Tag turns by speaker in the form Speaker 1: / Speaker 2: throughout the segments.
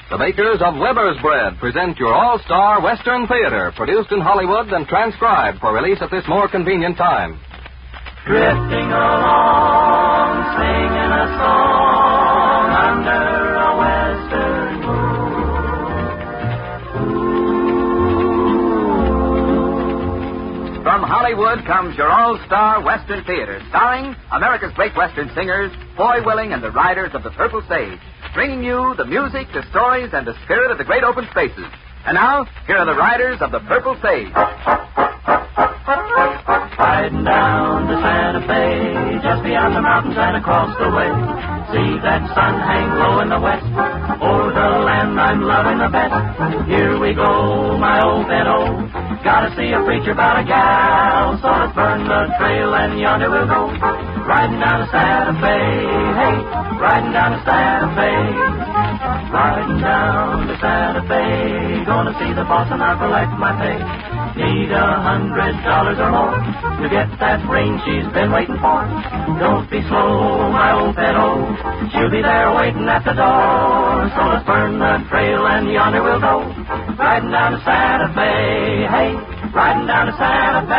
Speaker 1: The makers of Weber's Bread present your all-star Western Theater, produced in Hollywood and transcribed for release at this more convenient time.
Speaker 2: Drifting along, singing a song under a western moon. From Hollywood comes your all-star Western Theater, starring America's great Western singers, Foy Willing and the Riders of the Purple Sage, bringing you the music, the stories, and the spirit of the great open spaces. And now, here are the Riders of the Purple Sage. Riding down to Santa Fe, just beyond the mountains and across the way. See that sun hang low in the west, o'er the land I'm loving the best. Here we go, my old Benno, gotta see a preacher about a gal, so let's burn the trail and yonder we'll go. Riding down to Santa Fe, hey, riding down to Santa Fe. Riding down to Santa Fe, gonna see the boss and I'll collect my pay. Need $100 or more to get that ring she's been waiting for. Don't be slow, my old Benno, she'll be there waiting at the door. So let's burn the trail and yonder we'll go. Riding down to Santa Fe, hey, riding down to Santa Fe.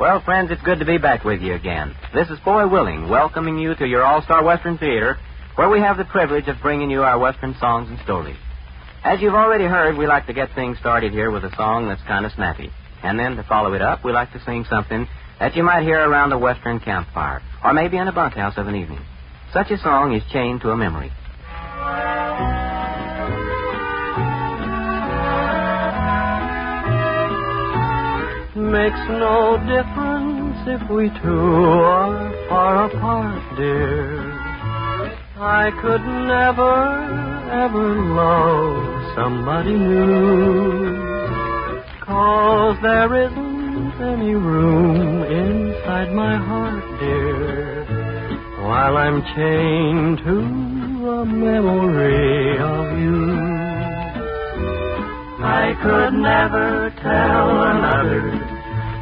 Speaker 3: Well, friends, it's good to be back with you again. This is Foy Willing, welcoming you to your All-Star Western Theater, where we have the privilege of bringing you our Western songs and stories. As you've already heard, we like to get things started here with a song that's kind of snappy. And then to follow it up, we like to sing something that you might hear around a Western campfire, or maybe in a bunkhouse of an evening. Such a song is Chained to a Memory.
Speaker 4: Makes no difference if we two are far apart, dear. I could never, ever love somebody new, 'cause there isn't any room inside my heart, dear, while I'm chained to a memory of you.
Speaker 2: I could never tell another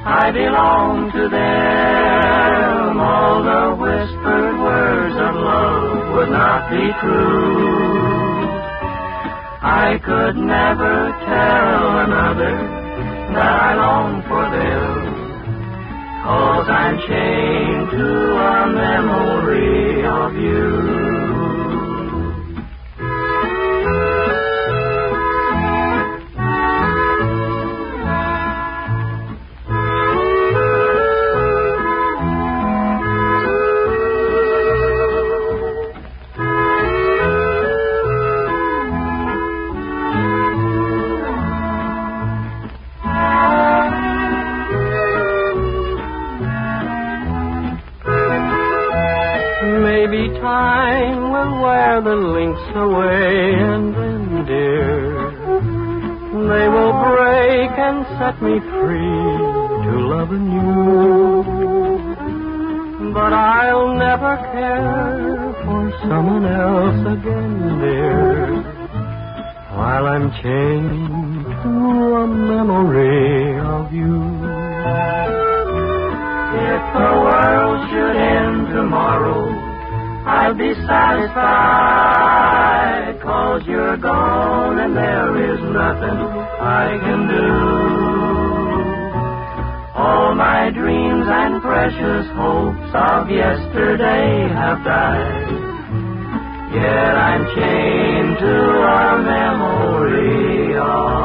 Speaker 2: I belong to them. All the whispered words of love would not be true. I could never tell another that I long for them, 'cause I'm chained to a memory of you.
Speaker 4: Maybe time will wear the links away, and then, dear, they will break and set me free to love anew. But I'll never care for someone else again, dear, while I'm chained to a memory of you.
Speaker 2: If the world should end tomorrow, I'll be satisfied, 'cause you're gone and there is nothing I can do. All my dreams and precious hopes of yesterday have died, yet I'm chained to a memory of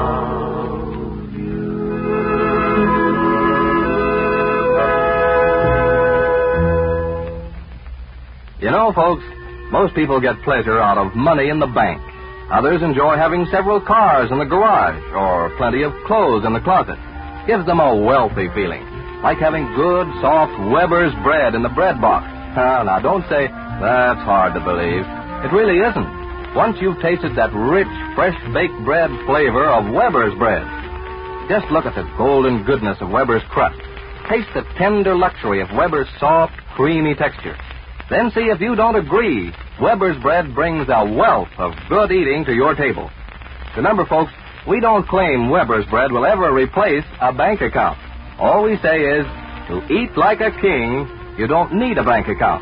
Speaker 1: You know, folks, most people get pleasure out of money in the bank. Others enjoy having several cars in the garage or plenty of clothes in the closet. Gives them a wealthy feeling, like having good, soft Weber's bread in the bread box. Now, don't say, that's hard to believe. It really isn't. Once you've tasted that rich, fresh-baked bread flavor of Weber's bread. Just look at the golden goodness of Weber's crust. Taste the tender luxury of Weber's soft, creamy texture. Then see if you don't agree. Weber's bread brings a wealth of good eating to your table. Remember, folks, we don't claim Weber's bread will ever replace a bank account. All we say is, to eat like a king, you don't need a bank account.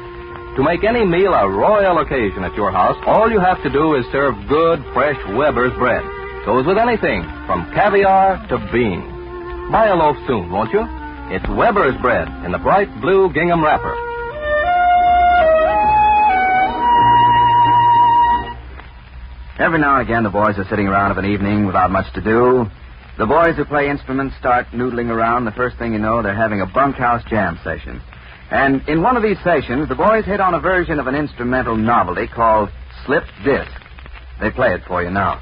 Speaker 1: To make any meal a royal occasion at your house, all you have to do is serve good, fresh Weber's bread. Goes with anything, from caviar to beans. Buy a loaf soon, won't you? It's Weber's bread in the bright blue gingham wrapper.
Speaker 5: Every now and again, the boys are sitting around of an evening without much to do. The boys who play instruments start noodling around. The first thing you know, they're having a bunkhouse jam session. And in one of these sessions, the boys hit on a version of an instrumental novelty called Slip Disc. They play it for you now.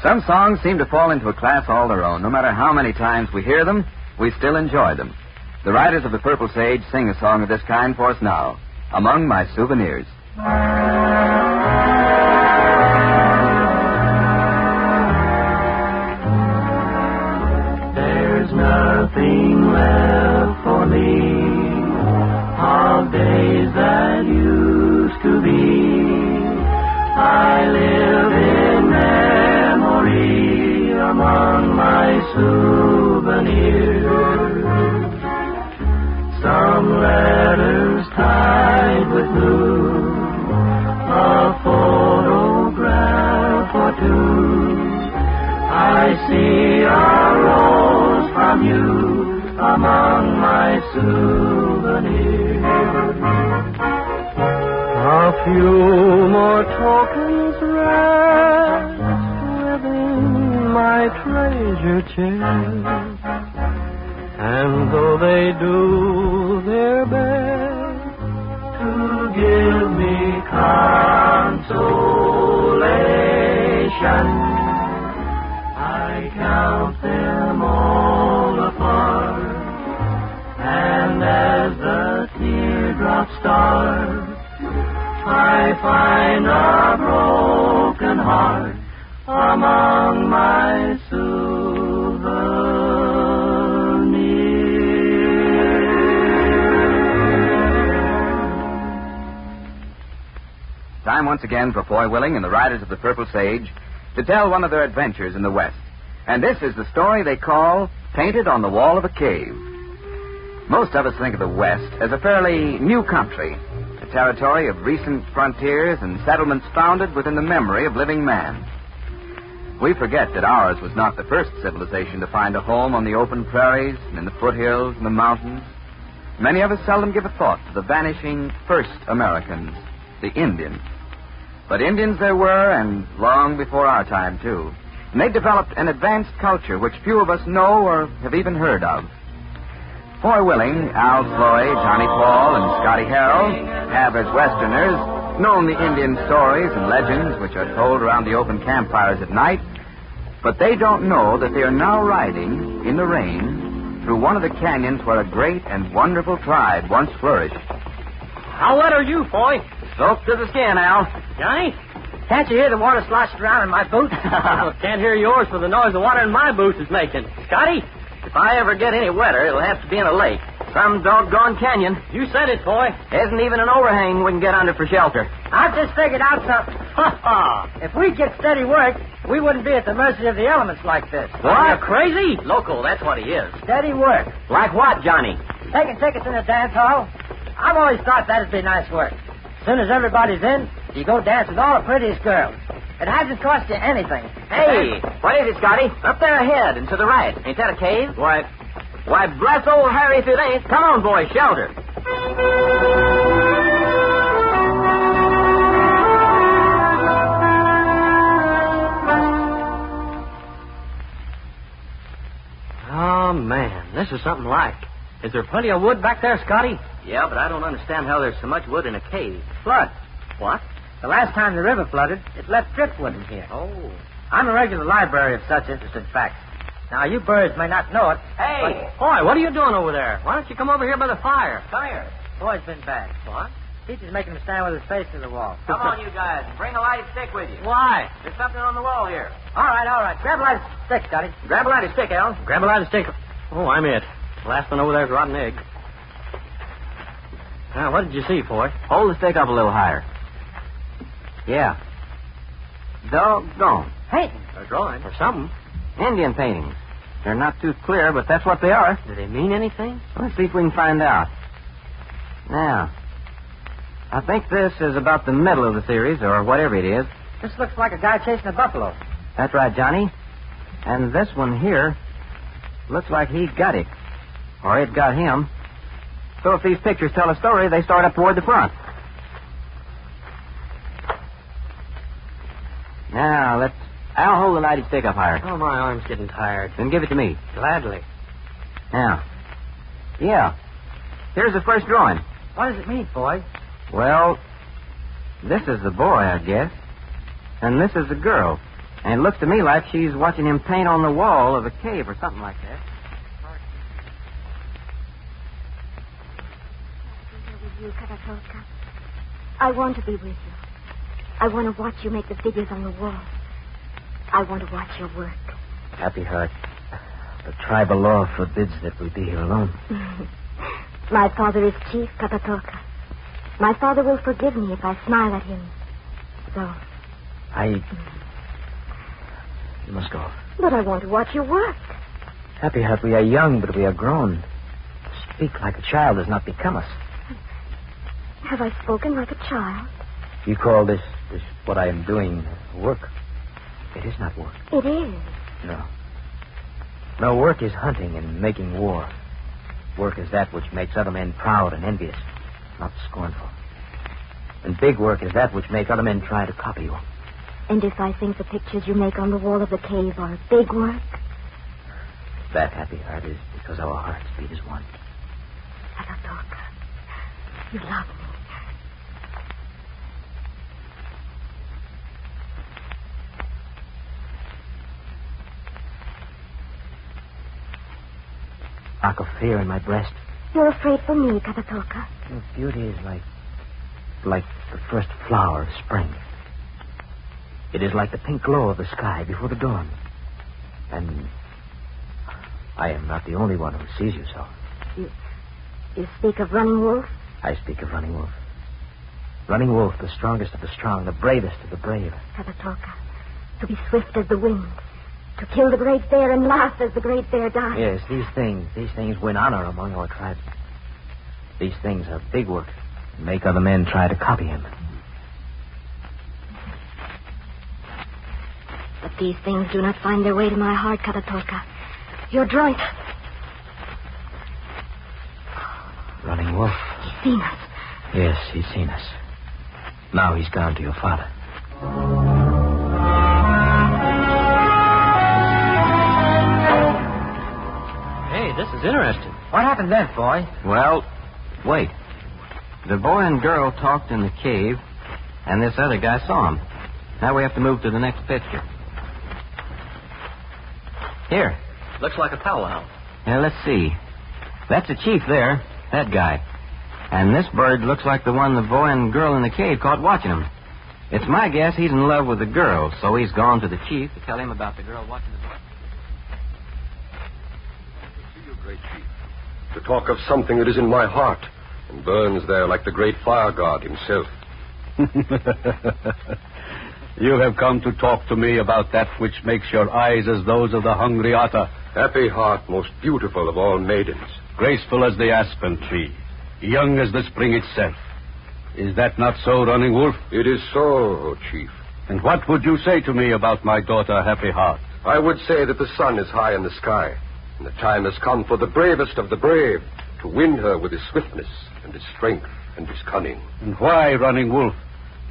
Speaker 5: Some songs seem to fall into a class all their own. No matter how many times we hear them, we still enjoy them. The writers of the Purple Sage sing a song of this kind for us now, Among My Souvenirs.
Speaker 2: There's nothing left for me of days that used to be. I live in memory among my souvenirs. Some letters tied with glue, a photograph or two. I see a rose from you among my souvenirs.
Speaker 4: A few more tokens rest within my treasure chest, and though they do their best
Speaker 2: to give me consolation, I count them all apart, and as the teardrops start, I find a broken heart among my souvenirs.
Speaker 5: Time once again for Foy Willing and the Riders of the Purple Sage to tell one of their adventures in the West. And this is the story they call Painted on the Wall of a Cave. Most of us think of the West as a fairly new country, a territory of recent frontiers and settlements founded within the memory of living man. We forget that ours was not the first civilization to find a home on the open prairies and in the foothills and the mountains. Many of us seldom give a thought to the vanishing first Americans, the Indians. But Indians there were, and long before our time, too. And they developed an advanced culture which few of us know or have even heard of. Foy Willing, Al Sloy, Johnny Paul, and Scotty Harrell have, as Westerners, known the Indian stories and legends which are told around the open campfires at night, but they don't know that they are now riding, in the rain, through one of the canyons where a great and wonderful tribe once flourished.
Speaker 3: How wet are you, Foy? Soaked to the skin, Al.
Speaker 6: Johnny, can't you hear the water sloshing around in my boots?
Speaker 4: Can't hear yours for the noise the water in my boots is making.
Speaker 3: Scotty, if I ever get any wetter, it'll have to be in a lake. Some doggone canyon.
Speaker 4: You said it, Foy.
Speaker 3: Isn't even an overhang we can get under for shelter.
Speaker 6: I've just figured out something. If we get steady work, we wouldn't be at the mercy of the elements like this.
Speaker 4: What? You're crazy? Local, that's what he is.
Speaker 6: Steady work.
Speaker 4: Like what, Johnny?
Speaker 6: Taking tickets in the dance hall. I've always thought that'd be nice work. As soon as everybody's in, you go dance with all the prettiest girls. It hasn't cost you anything.
Speaker 3: Hey, what is it, Scotty? Up there ahead and to the right. Ain't that a cave? Why, bless old Harry if it ain't. Come on, boys, shelter.
Speaker 4: Oh, man, this is something like. Is there plenty of wood back there, Scotty?
Speaker 3: Yeah, but I don't understand how there's so much wood in a cave.
Speaker 6: Flood.
Speaker 4: What?
Speaker 6: The last time the river flooded, it left driftwood in here.
Speaker 4: Oh.
Speaker 6: I'm a regular library of such interesting facts. Now, you birds may not know it.
Speaker 3: Hey!
Speaker 4: Boy, what are you doing over there? Why don't you come over here by the fire?
Speaker 3: Come here.
Speaker 6: Boy's been bad.
Speaker 4: What?
Speaker 6: Teacher's making him stand with his face to the wall.
Speaker 3: Come on, you guys. Bring a lighted stick with you.
Speaker 4: Why?
Speaker 3: There's something on the wall here.
Speaker 6: All right. Grab a light stick, Scotty.
Speaker 3: Grab a lighted stick, Al.
Speaker 4: Grab a light and stick. Oh, I'm it. Last one over there's rotten egg. Now, what did you see, boy?
Speaker 3: Hold the stick up a little higher. Yeah. Doggone.
Speaker 6: Painting.
Speaker 4: Or drawing. Or something.
Speaker 3: Indian paintings. They're not too clear, but that's what they are.
Speaker 4: Do they mean anything?
Speaker 3: Let's see if we can find out. Now, I think this is about the middle of the series, or whatever it is.
Speaker 6: This looks like a guy chasing a buffalo.
Speaker 3: That's right, Johnny. And this one here looks like he got it. Or it got him. So if these pictures tell a story, they start up toward the front. Now, I'll hold the lighted stick up higher.
Speaker 4: Oh, my arm's getting tired.
Speaker 3: Then give it to me.
Speaker 4: Gladly.
Speaker 3: Now. Yeah. Here's the first drawing.
Speaker 6: What does it mean, boy?
Speaker 3: Well, this is the boy, I guess. And this is the girl. And it looks to me like she's watching him paint on the wall of a cave or something like that.
Speaker 7: With you, Karatoka. I want to be with you. I want to watch you make the figures on the wall. I want to watch your work.
Speaker 8: Happy Heart. The tribal law forbids that we be here alone.
Speaker 7: My father is chief, Karatoka. My father will forgive me if I smile at him. So.
Speaker 8: You must go.
Speaker 7: But I want to watch your work.
Speaker 8: Happy Heart, we are young, but we are grown. To speak like a child does not become us.
Speaker 7: Have I spoken like a child?
Speaker 8: You call this what I am doing work? It is not work.
Speaker 7: It is.
Speaker 8: No. No, work is hunting and making war. Work is that which makes other men proud and envious, not scornful. And big work is that which makes other men try to copy you.
Speaker 7: And if I think the pictures you make on the wall of the cave are big work?
Speaker 8: That, Happy Heart, is because our hearts beat as one.
Speaker 7: Karatoka, you love me.
Speaker 8: Mark of fear in my breast.
Speaker 7: You're afraid for me, Karatoka.
Speaker 8: Your beauty is like the first flower of spring. It is like the pink glow of the sky before the dawn. And I am not the only one who sees you so.
Speaker 7: You speak of Running Wolf?
Speaker 8: I speak of Running Wolf. Running Wolf, the strongest of the strong, the bravest of the brave.
Speaker 7: Karatoka, to be swift as the wind, to kill the great bear and laugh as the great bear dies.
Speaker 8: Yes, these things win honor among our tribes. These things are big work and make other men try to copy him.
Speaker 7: But these things do not find their way to my heart, Karatoka. Your drawing.
Speaker 8: Running Wolf.
Speaker 7: He's seen us.
Speaker 8: Yes, he's seen us. Now he's gone to your father.
Speaker 4: Hey, this is interesting.
Speaker 6: What happened then, boy?
Speaker 3: Well, wait. The boy and girl talked in the cave, and this other guy saw him. Now we have to move to the next picture. Here.
Speaker 4: Looks like a powwow.
Speaker 3: Now, let's see. That's the chief there, that guy. And this bird looks like the one the boy and girl in the cave caught watching him. It's my guess he's in love with the girl, so he's gone to the chief to tell him about the girl watching the boy.
Speaker 9: To see you, great chief. To talk of something that is in my heart and burns there like the great fire god himself.
Speaker 10: You have come to talk to me about that which makes your eyes as those of the hungry otter.
Speaker 9: Happy Heart, most beautiful of all maidens.
Speaker 10: Graceful as the aspen tree, young as the spring itself. Is that not so, Running Wolf?
Speaker 9: It is so, O Chief.
Speaker 10: And what would you say to me about my daughter, Happy Heart?
Speaker 9: I would say that the sun is high in the sky, and the time has come for the bravest of the brave to win her with his swiftness and his strength and his cunning.
Speaker 10: And why, Running Wolf,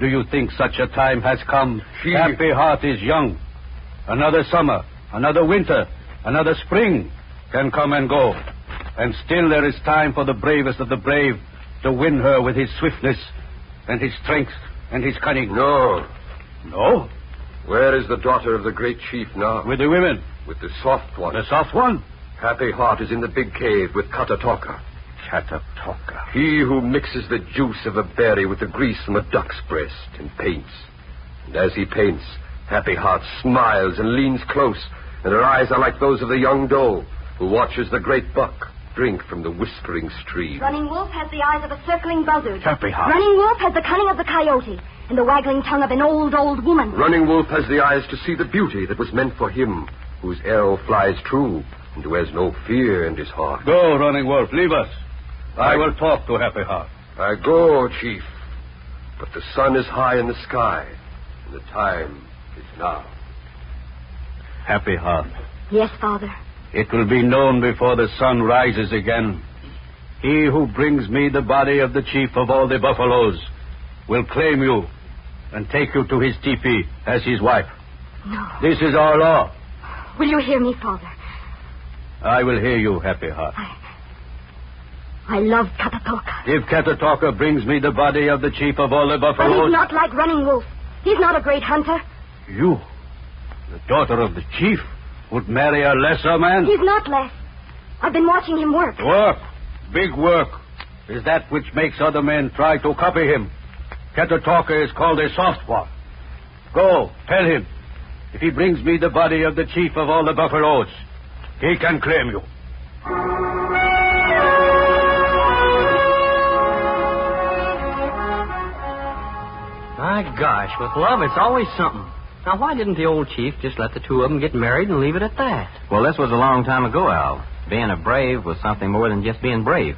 Speaker 10: do you think such a time has come? Happy Heart is young. Another summer, another winter, another spring can come and go. And still there is time for the bravest of the brave to win her with his swiftness and his strength and his cunning.
Speaker 9: No.
Speaker 10: No?
Speaker 9: Where is the daughter of the great chief now?
Speaker 10: With the women.
Speaker 9: With the soft one.
Speaker 10: The soft one?
Speaker 9: Happy Heart is in the big cave with Katatoka.
Speaker 10: Katatoka.
Speaker 9: He who mixes the juice of a berry with the grease from a duck's breast and paints. And as he paints, Happy Heart smiles and leans close, and her eyes are like those of the young doe who watches the great buck drink from the whispering stream.
Speaker 7: Running Wolf has the eyes of a circling buzzard.
Speaker 10: Happy Heart.
Speaker 7: Running Wolf has the cunning of the coyote and the waggling tongue of an old, old woman.
Speaker 9: Running Wolf has the eyes to see the beauty that was meant for him, whose arrow flies true and who has no fear in his heart.
Speaker 10: Go, Running Wolf, leave us. I will talk to Happy Heart.
Speaker 9: I go, Chief. But the sun is high in the sky, and the time is now.
Speaker 10: Happy Heart.
Speaker 7: Yes, Father.
Speaker 10: It will be known before the sun rises again. He who brings me the body of the chief of all the buffaloes will claim you and take you to his teepee as his wife.
Speaker 7: No.
Speaker 10: This is our law.
Speaker 7: Will you hear me, Father?
Speaker 10: I will hear you, Happy Heart.
Speaker 7: I love Katatoka.
Speaker 10: If Katatoka brings me the body of the chief of all the
Speaker 7: But
Speaker 10: buffaloes...
Speaker 7: he's not like Running Wolf. He's not a great hunter.
Speaker 10: You, the daughter of the chief, would marry a lesser man?
Speaker 7: He's not less. I've been watching him work.
Speaker 10: Work, big work, is that which makes other men try to copy him. Katatoka is called a soft one. Go, tell him. If he brings me the body of the chief of all the buffaloes, he can claim you.
Speaker 4: My gosh, with love, it's always something. Now, why didn't the old chief just let the two of them get married and leave it at that?
Speaker 3: Well, this was a long time ago, Al. Being a brave was something more than just being brave.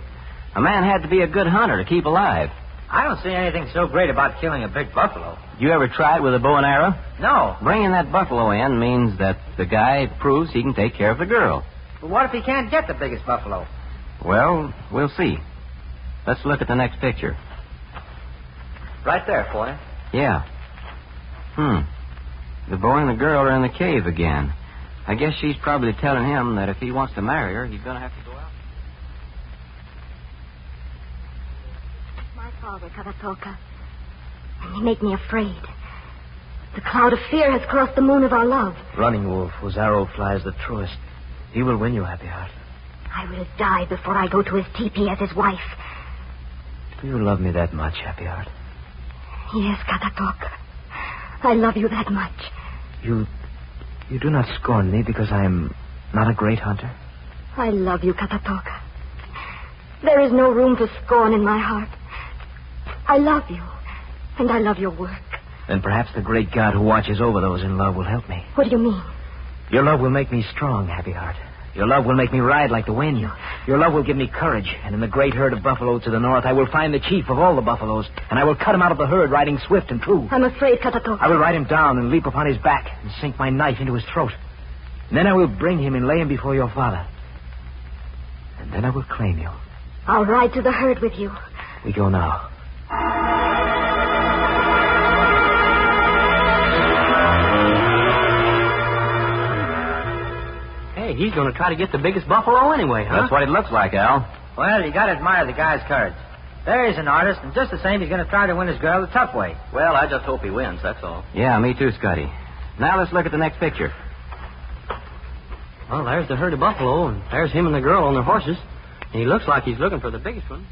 Speaker 3: A man had to be a good hunter to keep alive.
Speaker 6: I don't see anything so great about killing a big buffalo.
Speaker 3: You ever try it with a bow and arrow?
Speaker 6: No.
Speaker 3: Bringing that buffalo in means that the guy proves he can take care of the girl.
Speaker 6: But what if he can't get the biggest buffalo?
Speaker 3: Well, we'll see. Let's look at the next picture.
Speaker 6: Right there, boy.
Speaker 3: Yeah. The boy and the girl are in the cave again. I guess she's probably telling him that if he wants to marry her, he's going to have to go out.
Speaker 7: My father, Katatoka. And they make me afraid. The cloud of fear has crossed the moon of our love.
Speaker 8: Running Wolf, whose arrow flies the truest. He will win you, Happy Heart.
Speaker 7: I will die before I go to his teepee as his wife.
Speaker 8: Do you love me that much, Happy Heart?
Speaker 7: Yes, Katatoka. I love you that much.
Speaker 8: You do not scorn me because I am not a great hunter?
Speaker 7: I love you, Katatoka. There is no room for scorn in my heart. I love you, and I love your work.
Speaker 8: Then perhaps the great God who watches over those in love will help me.
Speaker 7: What do you mean?
Speaker 8: Your love will make me strong, Happy Heart. Your love will make me ride like the wind. Your love will give me courage. And in the great herd of buffaloes to the north, I will find the chief of all the buffaloes, and I will cut him out of the herd, riding swift and true.
Speaker 7: I'm afraid, Katatoka.
Speaker 8: I will ride him down and leap upon his back and sink my knife into his throat. And then I will bring him and lay him before your father. And then I will claim you.
Speaker 7: I'll ride to the herd with you.
Speaker 8: We go now.
Speaker 4: Hey, he's going to try to get the biggest buffalo anyway, huh?
Speaker 3: That's what it looks like, Al.
Speaker 6: Well, you got to admire the guy's courage. There he's an artist, and just the same, he's going to try to win his girl the tough way.
Speaker 4: Well, I just hope he wins, that's all.
Speaker 3: Yeah, me too, Scotty. Now let's look at the next picture.
Speaker 4: Well, there's the herd of buffalo, and there's him and the girl on their horses. And he looks like he's looking for the biggest one.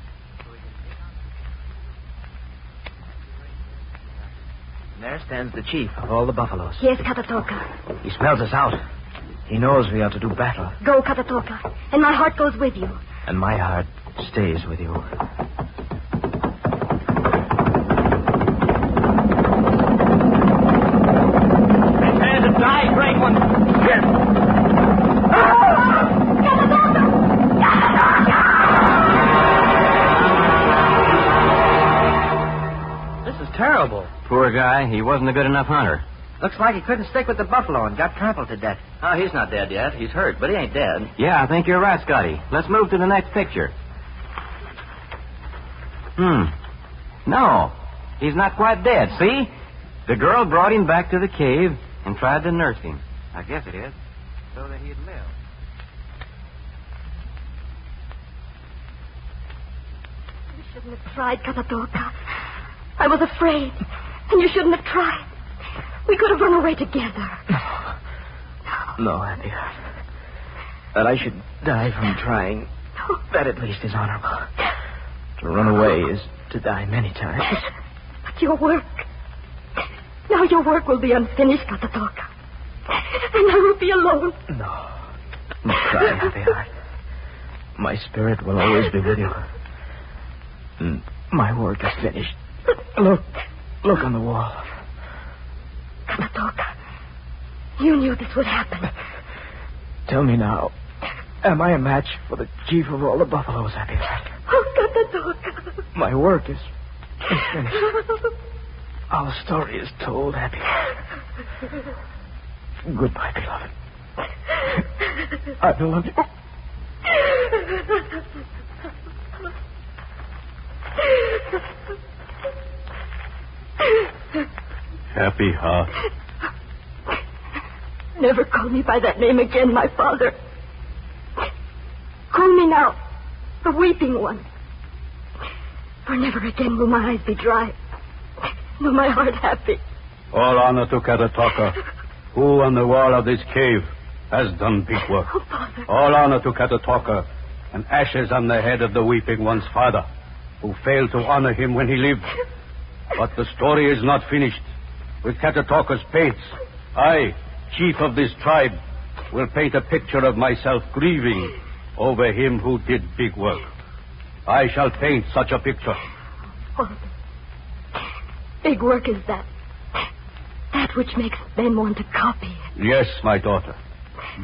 Speaker 8: And there stands the chief of all the buffaloes.
Speaker 7: Yes, Katatoka.
Speaker 8: He smells us out. He knows we are to do battle.
Speaker 7: Go, Katatoka. And my heart goes with you.
Speaker 8: And my heart stays with you.
Speaker 3: guy. He wasn't a good enough hunter.
Speaker 6: Looks like he couldn't stick with the buffalo and got trampled to death.
Speaker 8: Oh, he's not dead yet. He's hurt, but he ain't dead.
Speaker 3: Yeah, I think you're right, Scotty. Let's move to the next picture. No, he's not quite dead. See? The girl brought him back to the cave and tried to nurse him. I guess it is, so that he'd live.
Speaker 7: You shouldn't have tried, Katatoka. I was afraid, and you shouldn't have tried. We could have run away together.
Speaker 8: No, Happy Heart. That I should die from trying, that at least is honorable. To run away is to die many times.
Speaker 7: But your work... Now your work will be unfinished, Katatoka. And I will be alone.
Speaker 8: No. Don't cry, Happy Heart. My spirit will always be with you. And my work is finished. Look on the wall.
Speaker 7: Katatoka, you knew this would happen.
Speaker 8: Tell me now, am I a match for the chief of all the buffaloes, Happy Heart?
Speaker 7: Oh, Katatoka.
Speaker 8: My work is finished. Our story is told, Happy Heart. Goodbye, beloved. I love you.
Speaker 10: Happy Heart.
Speaker 7: Never call me by that name again, my father. Call me now the Weeping One. For never again will my eyes be dry, nor my heart happy.
Speaker 10: All honor to Katatoka, who on the wall of this cave has done big work.
Speaker 7: Oh, Father.
Speaker 10: All honor to Katatoka, and ashes on the head of the Weeping One's father, who failed to honor him when he lived. But the story is not finished. With Katatoka's paints, I, chief of this tribe, will paint a picture of myself grieving over him who did big work. I shall paint such a picture.
Speaker 7: Father, big work is that. That which makes men want to copy it.
Speaker 10: Yes, my daughter.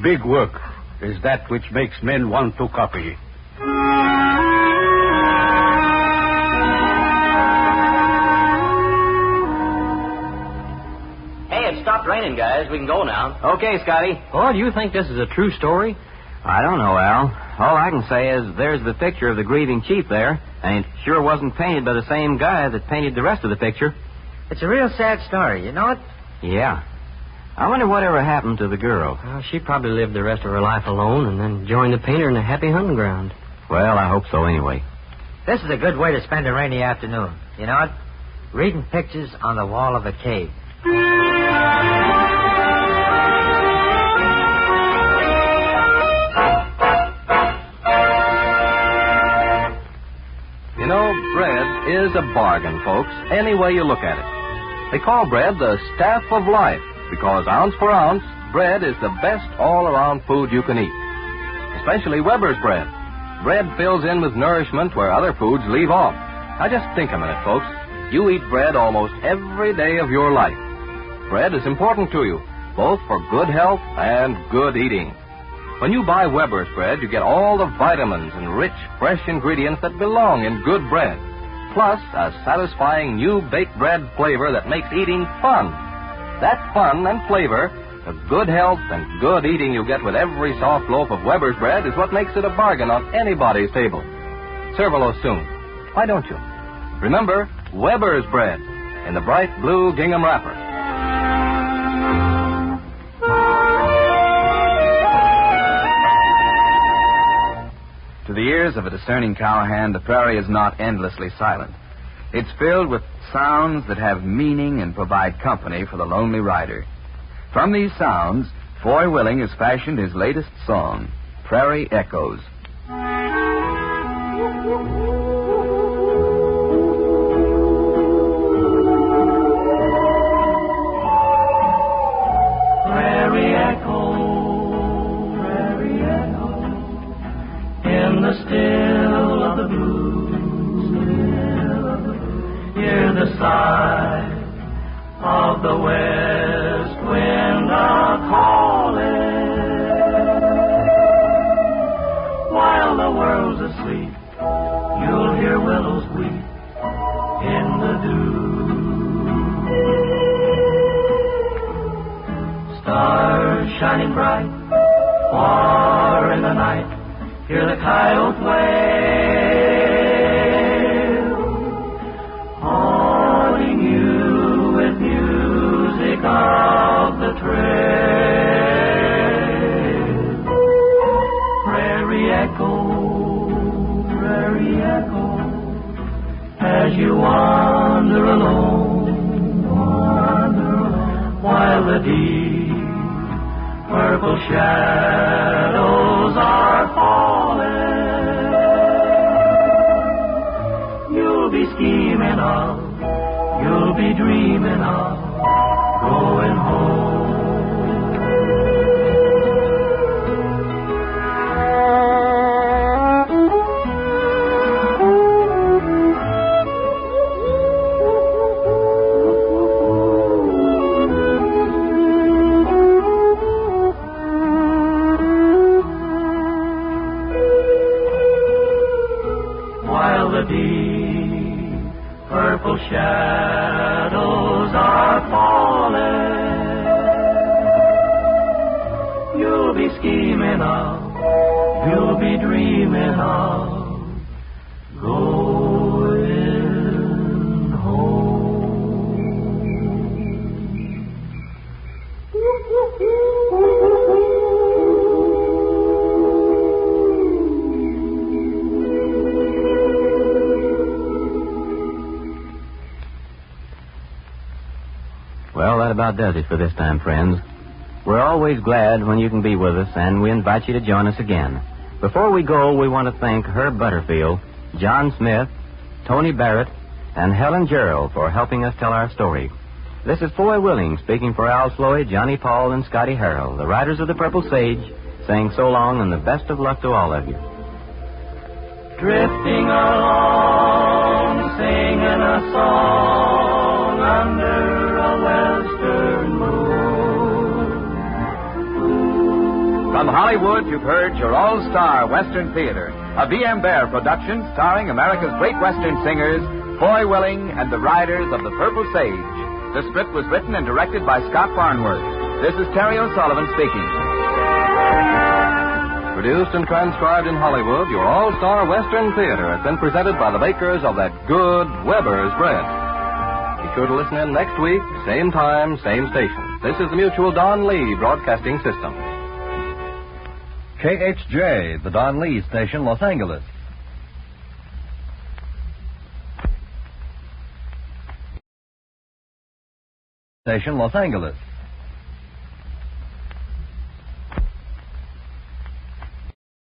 Speaker 10: Big work is that which makes men want to copy it.
Speaker 8: Hey, it stopped raining, guys. We can go now.
Speaker 3: Okay, Scotty.
Speaker 4: Oh, do you think this is a true story?
Speaker 3: I don't know, Al. All I can say is there's the picture of the grieving chief there, and it sure wasn't painted by the same guy that painted the rest of the picture.
Speaker 6: It's a real sad story, you know it?
Speaker 3: Yeah. I wonder whatever happened to the girl.
Speaker 4: Well, she probably lived the rest of her life alone and then joined the painter in a happy hunting ground.
Speaker 3: Well, I hope so anyway.
Speaker 6: This is a good way to spend a rainy afternoon. You know it? Reading pictures on the wall of a cave.
Speaker 1: You know, bread is a bargain, folks, any way you look at it. They call bread the staff of life because ounce for ounce, bread is the best all-around food you can eat. Especially Weber's bread. Bread fills in with nourishment where other foods leave off. Now just think a minute, folks. You eat bread almost every day of your life. Bread is important to you, both for good health and good eating. When you buy Weber's bread, you get all the vitamins and rich, fresh ingredients that belong in good bread. Plus, a satisfying new baked bread flavor that makes eating fun. That fun and flavor, the good health and good eating you get with every soft loaf of Weber's bread is what makes it a bargain on anybody's table. Serve-a-lo soon. Why don't you? Remember, Weber's bread in the bright blue gingham wrapper.
Speaker 5: To the ears of a discerning cowhand, the prairie is not endlessly silent. It's filled with sounds that have meaning and provide company for the lonely rider. From these sounds, Foy Willing has fashioned his latest song, Prairie Echoes.
Speaker 2: Prairie echo, in the still of the blue, hear the sigh of the west wind a-calling. While the world's asleep, you'll stars shining bright, far in the night, hear the coyote wail, haunting you with music of the trail. Prairie echo, as you wander alone, while the deep purple shadows are falling. You'll be scheming of, you'll be dreaming of going home. Shadows are falling. You'll be scheming of, you'll be dreaming of going home.
Speaker 3: Well, that about does it for this time, friends. We're always glad when you can be with us, and we invite you to join us again. Before we go, we want to thank Herb Butterfield, John Smith, Tony Barrett, and Helen Gerald for helping us tell our story. This is Foy Willing speaking for Al Sloy, Johnny Paul, and Scotty Harrell, the writers of The Purple Sage, saying so long and the best of luck to all of you.
Speaker 2: Drifting along, singing a song under a western moon.
Speaker 5: From Hollywood, you've heard your all-star Western Theater, a V.M. Bear production starring America's great Western singers, Foy Willing and the Riders of the Purple Sage. The script was written and directed by Scott Farnworth. This is Terry O'Sullivan speaking.
Speaker 1: Produced and transcribed in Hollywood, your all-star Western Theater has been presented by the makers of that good Weber's bread. Be sure to listen in next week, same time, same station. This is the Mutual Don Lee Broadcasting System.
Speaker 11: KHJ, the Don Lee Station, Los Angeles. Station, Los Angeles.